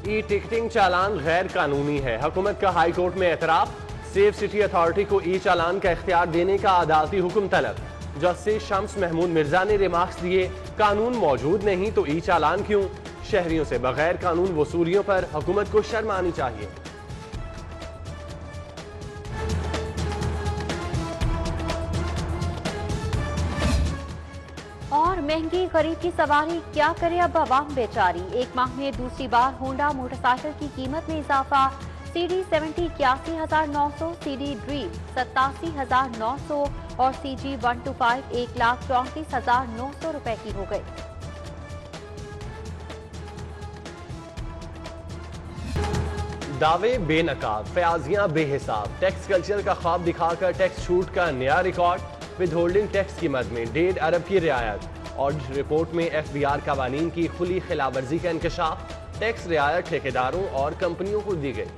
E ticketing चालान गैर कानूनी है। हुकूमत का हाई कोर्ट में एतराफ। सेफ सिटी अथॉरिटी को ई चालान का इख्तियार देने का अदालती हुक्म तलब। जस्टिस शम्स महमूद मिर्जा ने रिमार्क्स दिए, कानून मौजूद नहीं तो ई चालान क्यों। शहरियों से बगैर कानून वसूलियों पर हुकूमत को शर्म आनी चाहिए। और महंगी गरीब की सवारी, क्या करे अब आवाम बेचारी। एक माह में दूसरी बार होंडा मोटरसाइकिल की कीमत में इजाफा। CD 70 81,900, CD ड्रीम 87,900 और CG 125 1,34,900 रुपए की हो गई। दावे बेनकाब, फयाजियां बेहिसाब, टैक्स कल्चर का ख्वाब दिखाकर टैक्स छूट का नया रिकॉर्ड। विद होल्डिंग टैक्स की मद में 1.5 अरब की रियायत। ऑडिट रिपोर्ट में FBR कवानीन की खुली खिलाफवर्जी का इंकशाफ। टैक्स रियायत ठेकेदारों और कंपनियों को दी गई।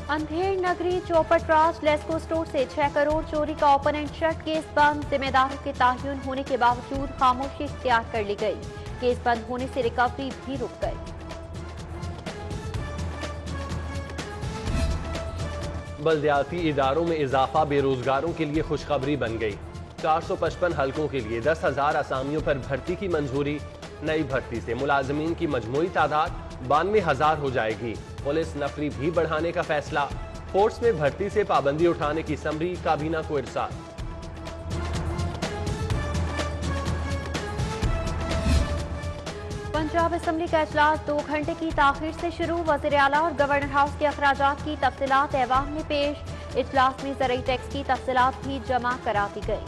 अंधेर नगरी चौपट राज लेस्को स्टोर से 6 करोड़ चोरी का ओपन एंड शट केस बंद। जिम्मेदारों के तायुन होने के बावजूद खामोशी इख्तियार कर ली गई। केस बंद होने से रिकवरी भी रुक गई। बल्दियाती इदारों में इजाफा बेरोजगारों के लिए खुशखबरी बन गई। 455 हलकों के लिए 10,000 असामियों पर भर्ती की मंजूरी। नई भर्ती से मुलाजमीन की मजमूई तादाद 92,000 हो जाएगी। पुलिस नफरी भी बढ़ाने का फैसला। फोर्स में भर्ती से पाबंदी उठाने की समरी काबीना को इरसाल। पंजाब असेंबली का इजलास 2 घंटे की ताखीर से शुरू। वज़ीर आला और गवर्नर हाउस के अखराजात की तफसीलात ऐवान में पेश। इजलास में ज़रूरी टैक्स की तफसीलात भी जमा करा दी गई।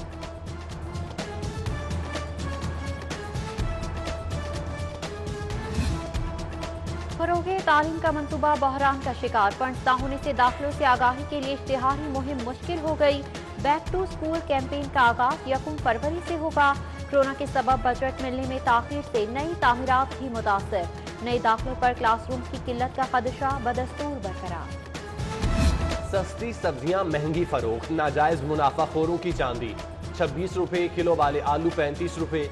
फरोगे तालीम का मंसूबा बहरान का शिकार। फंड्स ना होने से दाखिलों से आगाही के लिए इश्तिहारी मुहिम मुश्किल हो गई। बैक टू स्कूल कैंपेन का आगाज 1 फरवरी से होगा। कोरोना के सबब बजट मिलने में ताखीर से नई तामीरात भी मुतासर। नए दाखिलों पर क्लासरूम की किल्लत का खदशा बदस्तूर बरकरार। सस्ती सब्जियां महंगी फरोख्त, नाजायज मुनाफाखोरों की चांदी। 26 रुपए किलो वाले आलू 35 रुपए,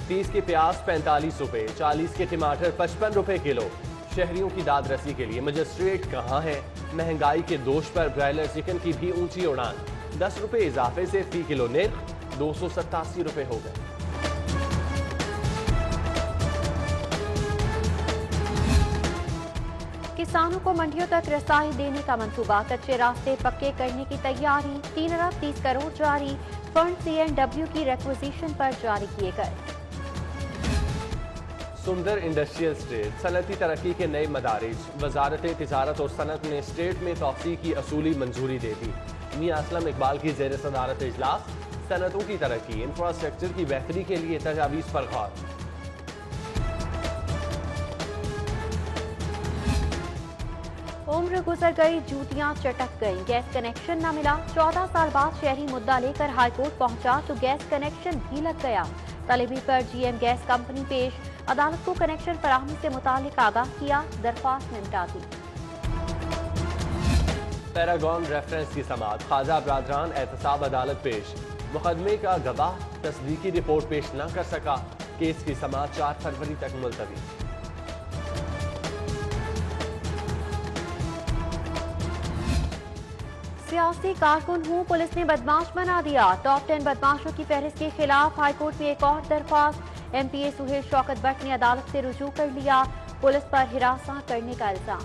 30 के प्याज 45 रुपए, 40 के टमाटर 55 रुपए किलो। शहरियों की दादरसी के लिए मजिस्ट्रेट कहाँ है। महंगाई के दोष पर ब्रायलर चिकन की भी ऊंची उड़ान। 10 रुपए इजाफे से फी किलो निर्ख 287 रुपए हो गए। किसानों को मंडियों तक रसाई देने का मंसूबा। कच्चे रास्ते पक्के करने की तैयारी। 3 अरब 30 करोड़ जारी। फंड CNW की रिक्विजिशन पर जारी किए गए। सुंदर इंडस्ट्रियल स्टेट, सनती तरक्की के नए मदारिज। वजारत तिजारत और सनत ने स्टेट में तोसी की असूली मंजूरी दे दी। मियां असलम इकबाल की जेर सदारत इजलास। सनतों की तरक्की, इंफ्रास्ट्रक्चर की बेहतरी के लिए तजावीज़ पर गौर। उम्र गुजर गई, जूतियां चटक गई। गैस कनेक्शन न मिला। 14 साल बाद शहरी मुद्दा लेकर हाईकोर्ट पहुंचा तो गैस कनेक्शन भी लग गया। तलेबी पर GM गैस कंपनी पेश। अदालत को कनेक्शन फराहमी से मुतालिक आगाह किया। दरख्वास्त निपटा दी। पैरागॉन रेफरेंस की समाअत। ख्वाजा बरादरान एहतसाब अदालत पेश। मुकदमे का गवाह तस्दीकी रिपोर्ट पेश न कर सका। केस की समाअत 4 फरवरी तक मुलतवी। सियासी कारकुन हूँ, पुलिस ने बदमाश बना दिया। टॉप 10 बदमाशों की फहरिस्त के खिलाफ हाईकोर्ट में एक और दरख्वास्त। MPA सुहेल शौकत भट्ट ने अदालत से रुजू कर लिया। पुलिस पर हिरासा करने का इल्जाम।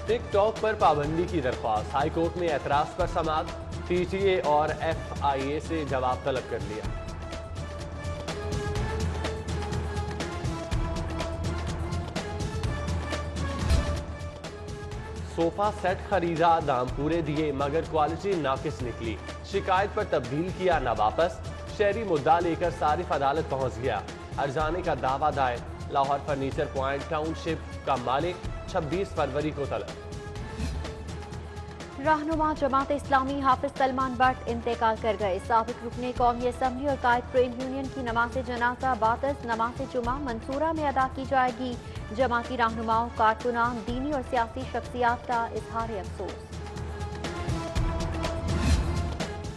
टिकटॉक पर पाबंदी की दरख्वास्त। हाईकोर्ट में एतराज पर समाअत। PTA और FIA से जवाब तलब कर लिया। सोफा सेट खरीदा, दाम पूरे दिए मगर क्वालिटी नाकिस निकली। शिकायत पर तब्दील किया ना वापस। शहरी मुद्दा लेकर सारिफ अदालत पहुंच गया। हर्जाने का दावा दायर। लाहौर फर्नीचर पॉइंट टाउनशिप का मालिक 26 फरवरी को तलब। रहनुमा जमात इस्लामी हाफिज सलमान भट्ट इंतकाल कर गए। साबिक रुकने कौमी असम्बली और कायद ट्रेड यूनियन की नमाज जनाजा बादस नमाज जुमा मंसूरा में अदा की जाएगी। जमाती रहनुमाओं, कारकुनान, दीनी और सियासी शख्सियात का इजहार अफसोस।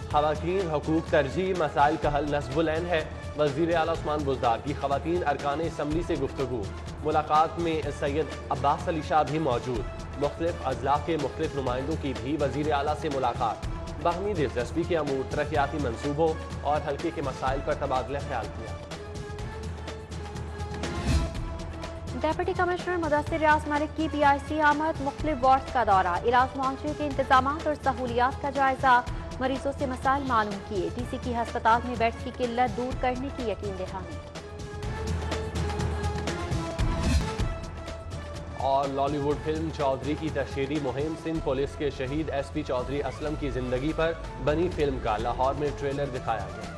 खवातीन हकूक तरजीह मसाइल का हल नस्बुल-ऐन है। वज़ीर आला उस्मान बुज़दार की खवातीन अरकान असम्बली से गुफ्तगू। मुलाकात में सैयद अब्बास अली शाह भी मौजूद। मुख्तलिफ अजला के मुख्तलिफ नुमाइंदों की भी वज़ीर आला से मुलाकात। बाहमी दिलचस्पी के अमूर, तरक्याती मनसूबों और हल्के के मसाइल पर तबादला ख्याल किया। डेप्यूटी कमिश्नर मुदस्सिर रियाज मलिक की PIC आमद, मुख्तलिफ वार्ड्स का दौरा, इलाज मुआवजे के इंतजाम और सहूलियात का जायजा, मरीजों से मसाइल मालूम किए। DC की हस्पताल में बेड्स की किल्लत दूर करने की यकीन दहानी। और लॉलीवुड फिल्म चौधरी की तशहीरी मुहिम, सिंध पुलिस के शहीद SP चौधरी असलम की जिंदगी पर बनी फिल्म का लाहौर में ट्रेलर दिखाया गया।